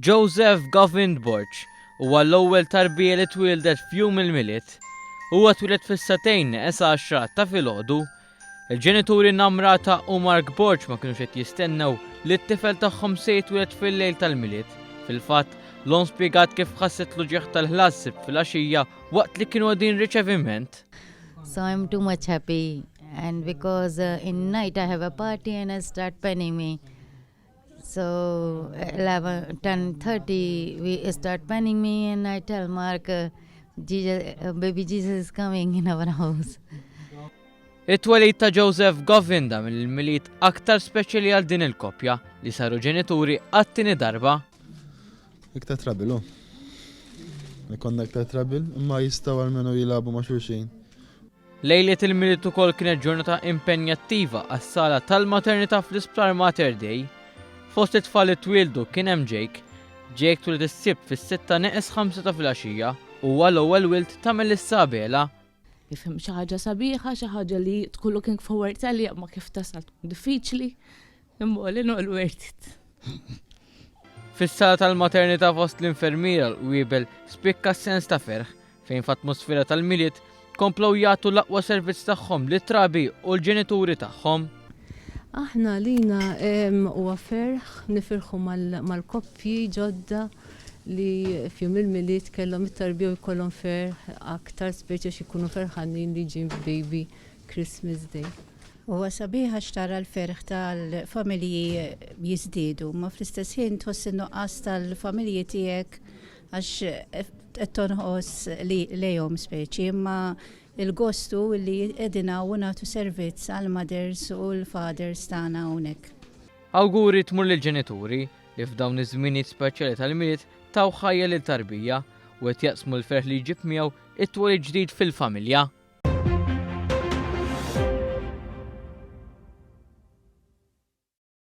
Joseph Govin Borch huwa l-ewwel tarbija li twildet f'jum il-miliet. Huwa twilet fis-satejn esa 10 ta' filgħodu. Il-ġenituri Namrata u Mark Borch ma kinux qed jistennew li t-tifel tagħhom se jitwieled fil-lejl tal-miliet. Fil-fatt, l-om spjegat kif ħasset l-ġieħ tal-ħlassib fil-għaxija waqt li kienu għadin riċeviment. So I'm too much happy, and because in night I have a party and I start panning me. So 10:30 we start panning me and I tell Mark, baby Jesus is coming in our house. It-twelid ta' Joseph Govin da mill-miliet aktar speċjali għal din il-koppja li saru ġenituri għat-tieni darba. Iktar trabilu. Ikonna iktar trabil, imma jistaw għalmenu jilabu ma' xulxin. Lejliet il-miliet ukoll kienet ġurnata impenjattiva għas-sala tal-maternità fl-Isptar Mater Dei. Fost it-tfal li twildu kien hemm Jake. Jake twiled is-sibt fis-6:05 ta' filgħaxija u huwa l-ewwel wild ta' Melissa Bela. Jifhem xi ħaġa sabiħa, xi ħaġa li tkun looking forward għalija ma kif tasal tkun diffiċli. Imma all in all worth it. Fis-sala tal-maternità fost l-infermiera l-wiebel spikka sens ta' ferħ fejn f'atmosfera tal-miliet komplew jagħtu l-aqwa servizz tagħhom lit-trabi u l-ġenituri tagħhom. Aħna lina huwa ferħ nifirħu mal-koppji ġodda li fjum il-miliet kellhom it-tarbija u jkollhom ferħ aktar speċi x'ikunu ferħanin li ġim baby Christmas Day. Huwa sabiħ għax tara l-ferħ tal-familji jiżdiedu, ma fl-istess ħin tħoss in-nuqqas tal-familji tiegħek għax qed tonħoss lejhom speċi, imma il-gostu li qegħdin u nagħtu servizz għall-mothers u l-fathers tagħna hawnhekk. Awguri tmur lill-ġenituri li f'dawn iż-żminijiet speċjali tal-miliet taw ħajja lil tarbija u qed jaqsmu l-ferħ li jġib miegħu it-twelid ġdid fil-familja.